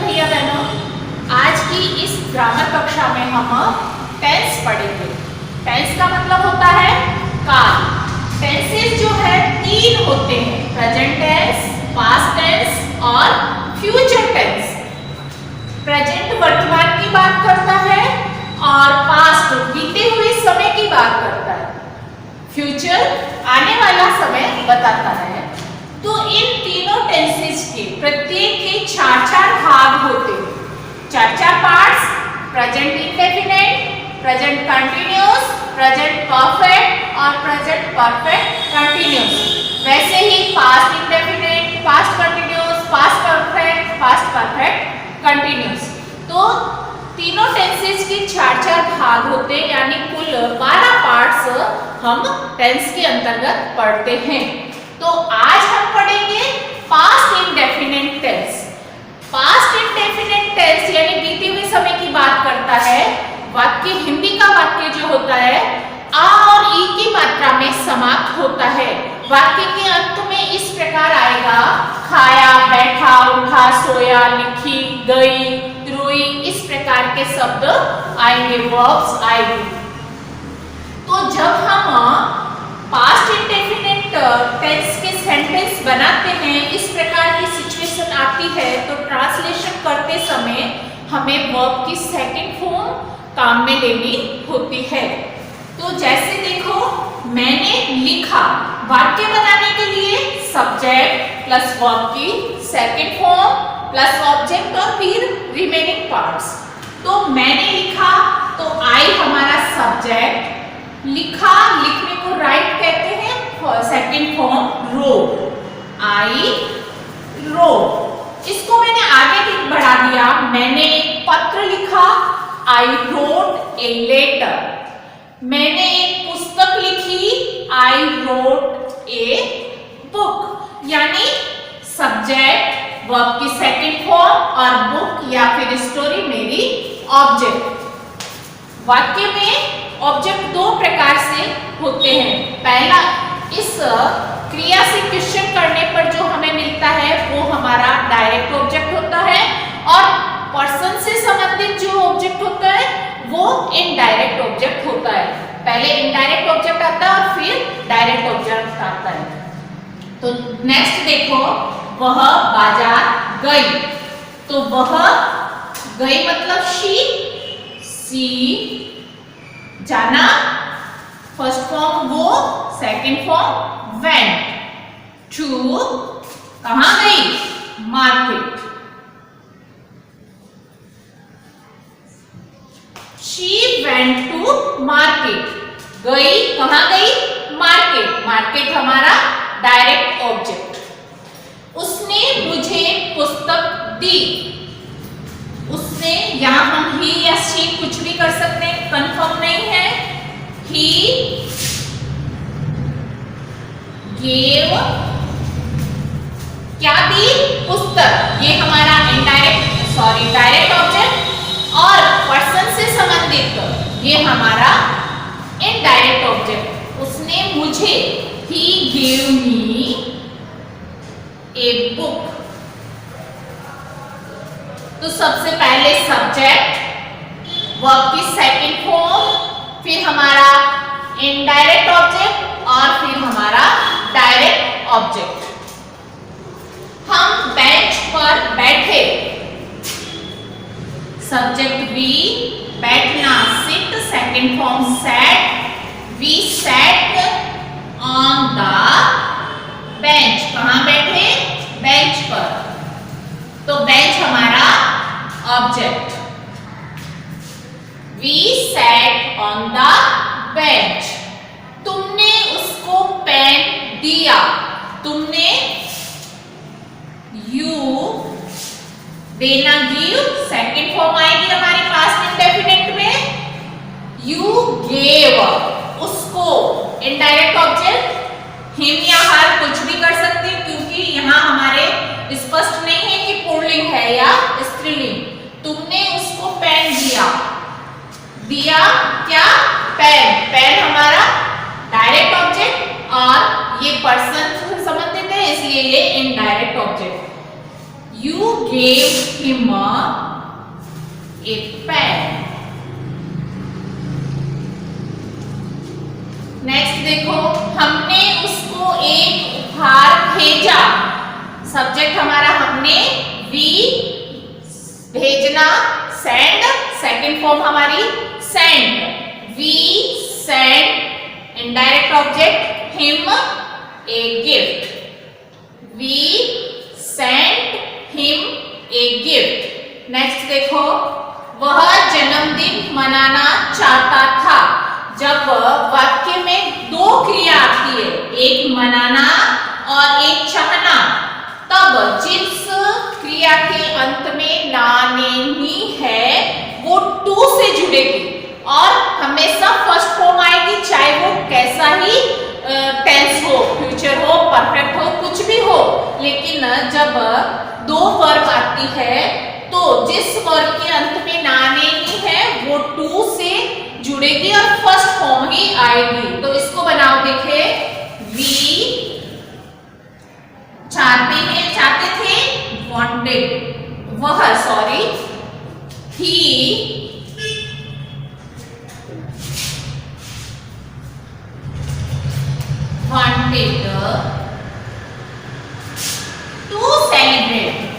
भैया बहनों, आज की इस ग्रामर कक्षा में हम टेंस पढ़ेंगे। टेंस का मतलब होता है काल। टेंसेस जो है तीन होते हैं, प्रेजेंट टेंस, पास्ट टेंस और फ्यूचर टेंस। प्रेजेंट वर्तमान की बात करता है और पास्ट बीते हुए समय की बात करता है। फ्यूचर आने वाला समय बताता है। तो इन तीनों टेंसेस के प्रत्येक के चार भाग होते हैं, चार parts, present indefinite, present continuous, present perfect और प्रेजेंट परफेक्ट कंटिन्यूअस। वैसे ही past indefinite, past continuous, past perfect, past perfect continuous. तो तीनों टेंसेस के चार भाग होते हैं, यानी कुल 12 पार्ट्स हम टेंस के अंतर्गत पढ़ते हैं। तो आज हम पढ़ेंगे past indefinite tense. Past indefinite tense यानी बीते हुए समय की बात करता है। वाक्य, हिंदी का वाक्य जो होता है आ और ई की मात्रा में समाप्त होता है। वाक्य के अंत में इस प्रकार आएगा, खाया, बैठा, उठा, सोया, लिखी, गई, रोई, इस प्रकार के शब्द आएंगे, वर्ब्स आएंगे। तो जब हम पास्ट इंडेफिनिट टेंस के सेंटेंस बनाते हैं, इस प्रकार की सिचुएशन आती है, तो ट्रांसलेशन करते समय हमें वर्ब की सेकंड फॉर्म काम में लेनी होती है। तो जैसे देखो, मैंने लिखा, वाक्य बनाने के लिए सब्जेक्ट प्लस वर्ब की सेकंड फॉर्म प्लस ऑब्जेक्ट और फिर रिमेनिंग पार्ट्स। तो मैंने लिखा, तो आई हमारा सब्जेक्ट, लिखा, लिखने को राइट कहते हैं, second form wrote, I wrote. इसको मैंने आगे बढ़ा दिया, मैंने एक पत्र लिखा, आई रोट ए लेटर। मैंने एक पुस्तक लिखी, आई रोट ए बुक। यानी सब्जेक्ट वर्ब की सेकंड फॉर्म और बुक या फिर स्टोरी मेरी ऑब्जेक्ट। वाक्य में ऑब्जेक्ट दो प्रकार से होते हैं। पहला, इस क्रिया से क्वेश्चन करने पर जो हमें मिलता है वो हमारा डायरेक्ट ऑब्जेक्ट होता है, और पर्सन से संबंधित जो ऑब्जेक्ट होता है वो इनडायरेक्ट ऑब्जेक्ट होता है। पहले इनडायरेक्ट ऑब्जेक्ट आता है और फिर डायरेक्ट ऑब्जेक्ट आता है। तो नेक्स्ट देखो, वह बाजार गई। तो वह गई मतलब शी जाना, फर्स्ट फॉर्म वो, सेकंड फॉर्म वेंट। टू कहां गई, market. She went to market. गई, कहां गई, मार्केट। मार्केट हमारा डायरेक्ट ऑब्जेक्ट। उसने मुझे पुस्तक दी। उसने, यहां हम ही या शी कुछ भी कर सकते हैं, कंफर्म नहीं है। ही गेव, क्या दी, पुस्तक। ये हमारा डायरेक्ट ऑब्जेक्ट, और पर्सन से संबंधित ये हमारा इनडायरेक्ट ऑब्जेक्ट। उसने मुझे, he gave me a book. तो सबसे पहले सब्जेक्ट, वर्ब की सेकंड फॉर्म, फिर हमारा इनडायरेक्ट ऑब्जेक्ट और फिर हमारा डायरेक्ट ऑब्जेक्ट। हम बेंच पर बैठे, सब्जेक्ट वी, बैठना sit, second form sat. We sat on the bench. कहां बैठे, बेंच पर। तो बेंच हमारा object. We sat on the bench. तुमने उसको पेन दिया। तुमने, यू, देना गिव, सेकंड फॉर्म आएगी हमारे पास्ट इंडेफिनिट में। यू गेव उसको, इनडायरेक्ट ऑब्जेक्ट। हिम या हर कुछ भी कर सकते हैं, क्योंकि यहां हमारे स्पष्ट नहीं है कि पुल्लिंग है या स्त्रीलिंग। तुमने उसको पेन दिया। दिया क्या, पेन। पेन हमारा डायरेक्ट ऑब्जेक्ट और ये पर्सन से संबंधित है, इसलिए ये indirect object. You gave him a pen. Next देखो, हमने उसको एक उपहार भेजा। सब्जेक्ट हमारा हमने, वी भेजना, सेंड, सेकंड फॉर्म हमारी send. We send, indirect object him a gift. We send him a gift. Next देखो, वह जन्मदिन मनाना चाहता था। जब वाक्य में दो क्रिया आती है, एक मनाना और एक चाहना, तब जिस क्रिया के अंत में ना नहीं है वो टू से जुड़ेगी और हमेशा फर्स्ट फॉर्म आएगी, चाहे वो कैसा ही टेंस हो, फ्यूचर हो, परफेक्ट हो, कुछ भी हो। लेकिन जब दो वर्ब आती है तो जिस वर्ब के अंत में ना नहीं है वो टू से जुड़ेगी और फर्स्ट फॉर्म ही आएगी। तो इसको बनाओ, देखे, वी चाहते थे, वांटेड, वह, sorry, he wanted to celebrate.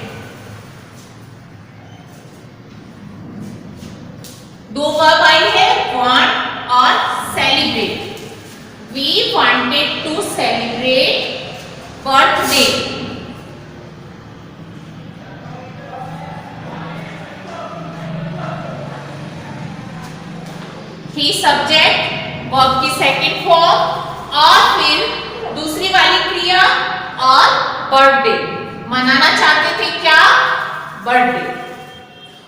दो वर्ब आई है, वांट और celebrate. We wanted to celebrate birthday. He subject, verb की सेकंड फॉर्म और फिर दूसरी वाली क्रिया और बर्थडे। मनाना चाहते थे क्या? बर्थडे।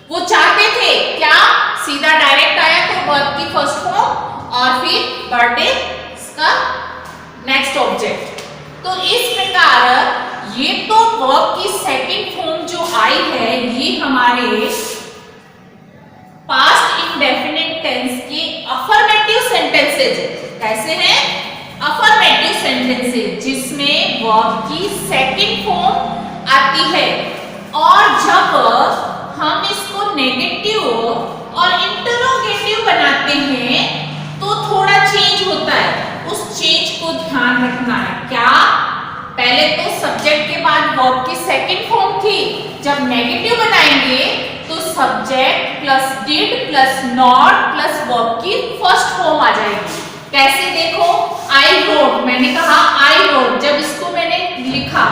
वो चाहते थे क्या? सीधा डायरेक्ट आया तो वर्ब की फर्स्ट फॉर्म और फिर बर्थडे इसका नेक्स्ट ऑब्जेक्ट। तो इस प्रकार ये तो वर्ब की सेकंड फॉर्म जो आई है ये हमारे पास्ट इंडेफिनिट टेंस के अफर्मेटिव सेंटेंसेज है। कैसे हैं? अफर्मेटिव सेंटेंसेज, जिसमें वर्ब की सेकंड फॉर्म आती है और जब हम इसको नेगेटिव और इंटरोगेटिव बनाते हैं तो थोड़ा चेंज होता है। उस चेंज को ध्यान रखना है। क्या? पहले तो सब्जेक्ट के बाद वर्ब की सेकंड फॉर्म थी, जब नेगेटिव बनाएंगे तो subject plus did plus not plus verb की फर्स्ट फॉर्म आ जाएगी। कैसे? देखो, आई रोट, मैंने कहा आई रोट, जब इसको मैंने लिखा,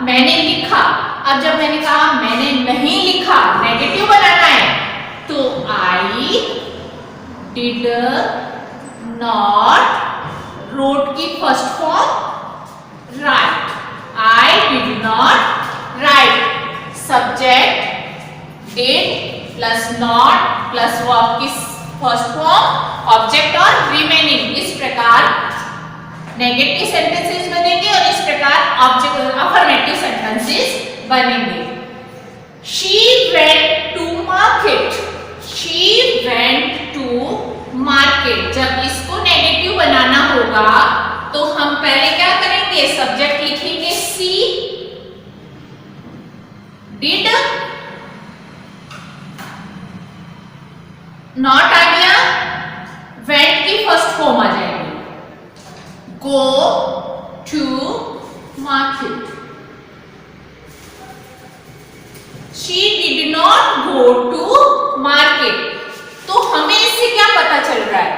मैंने लिखा। अब जब मैंने कहा मैंने नहीं लिखा, नेगेटिव बनाना है, तो आई डिड नॉट, रोट की first form right. I did not right, subject did plus not plus verb की फर्स्ट फॉर्म, ऑब्जेक्ट और रिमेनिंग। इस प्रकार नेगेटिव सेंटेंसेस बनेंगे और इस प्रकार ऑब्जेक्ट अफर्मेटिव सेंटेंसेस बनेंगे। She went to market. She went to market. जब इसको नेगेटिव बनाना होगा तो हम पहले क्या करेंगे? सब्जेक्ट लिखेंगे सी, डिड, नॉट आ गया, वेंट की फर्स्ट फॉर्म आ जाएगी, go to market. She did not go to market. तो हमें इससे क्या पता चल रहा है?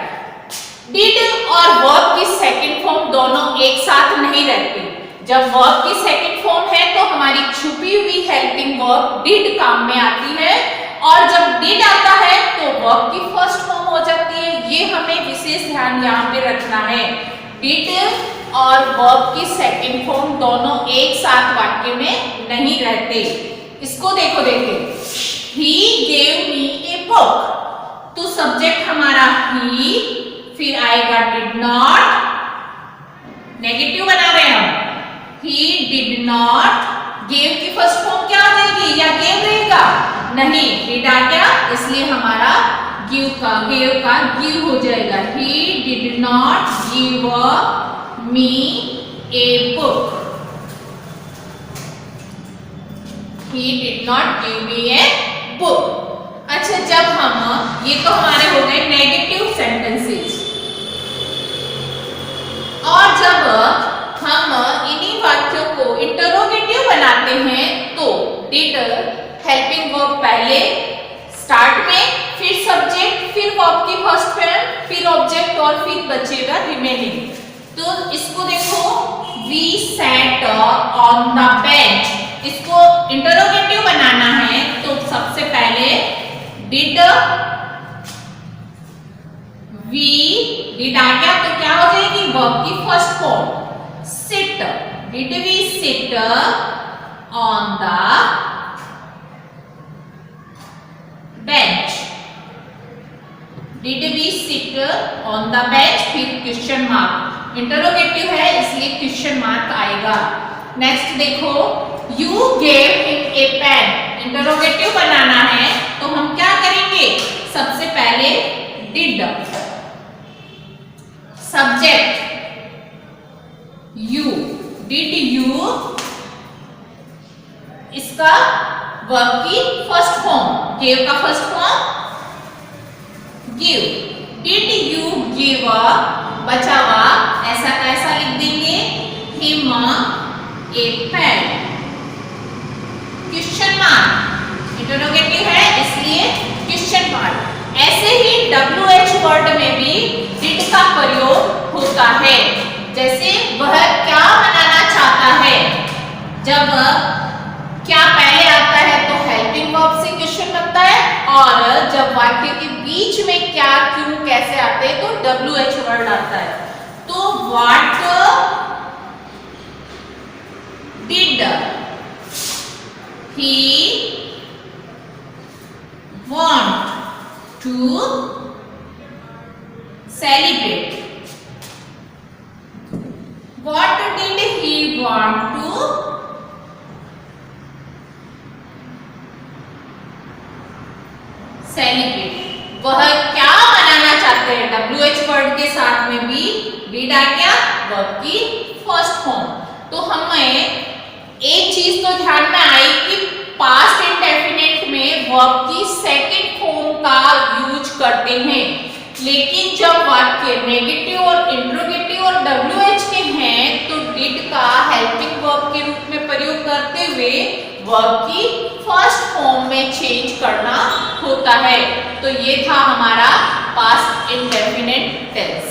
did और verb की सेकंड फॉर्म दोनों एक साथ नहीं रहते। जब verb की सेकंड फॉर्म है तो हमारी छुपी हुई हेल्पिंग वर्ब did काम में आती है और जब did आता है तो verb की फर्स्ट फॉर्म हो जाती है। ये हमें विशेष ध्यान यहाँ पे रखना है। did और verb की सेकंड फॉर्म दोनों एक साथ वाक्य में नहीं रहते। इसको देखो, he gave me a book, तो सब्जेक्ट हमारा he, फिर आएगा did not, नेगेटिव बना रहे हैं हम, he did not, gave की फर्स्ट फॉर्म क्या आ जाएगी या gave रहेगा? नहीं, did आ गया, इसलिए हमारा gave का give हो जाएगा। he did not give me a book. He did not give me a book. अच्छा, जब हम ये तो हमारे हो गए नेगेटिव सेंटेंसेस, और जब हम इन्हीं वाक्यों को इंटरोगेटिव बनाते हैं तो डिड हेल्पिंग वर्ब पहले स्टार्ट में, फिर सब्जेक्ट, फिर वर्ब की फर्स्ट फॉर्म, फिर ऑब्जेक्ट और फिर बचेगा रिमेनिंग। तो इसको देखो, we sat on the bench, इसको इंटरोगेटिव बनाना है तो सबसे पहले डिड आ गया तो क्या हो जाएगी वर्ब की first form sit, did we sit on the bench, did we sit on the bench, फिर क्वेश्चन मार्क, इंटरोगेटिव है इसलिए क्वेश्चन मार्क आएगा। नेक्स्ट देखो, you gave him a pen, interrogative बनाना है तो हम क्या करेंगे, सबसे पहले did, subject you, did you, इसका वर्ब की फर्स्ट फॉर्म, गेव का first form give, did you give, बचा हुआ ऐसा कैसा लिख देंगे, him a pen, question mark, interrogative है इसलिए क्वेश्चन मार्क। ऐसे ही WH वर्ड में भी डिड का प्रयोग होता है, जैसे वह क्या बनाना चाहता है, जब क्या पहले आता है तो हेल्पिंग वर्ब से क्वेश्चन बनता है, और जब वाक्य के बीच में क्या, क्यों, कैसे आते हैं तो WH वर्ड आता है। तो what did he want to celebrate, what did he want to celebrate, वह क्या बनाना चाहते हैं, WH वर्ड के साथ में भी डिड आ गया वर्ब की फर्स्ट फॉर्म। तो हमें एक चीज तो ध्यान में आई कि पास्ट इंडेफिनिट में वर्ब की सेकंड फॉर्म का यूज करते हैं, लेकिन जब वाक्य नेगेटिव और इंट्रोगेटिव और WH के हैं तो डिड का हेल्पिंग वर्ब के रूप में प्रयोग करते हुए वर्ब की फर्स्ट फॉर्म में चेंज करना होता है। तो ये था हमारा पास्ट इंडेफिनिट टेंस।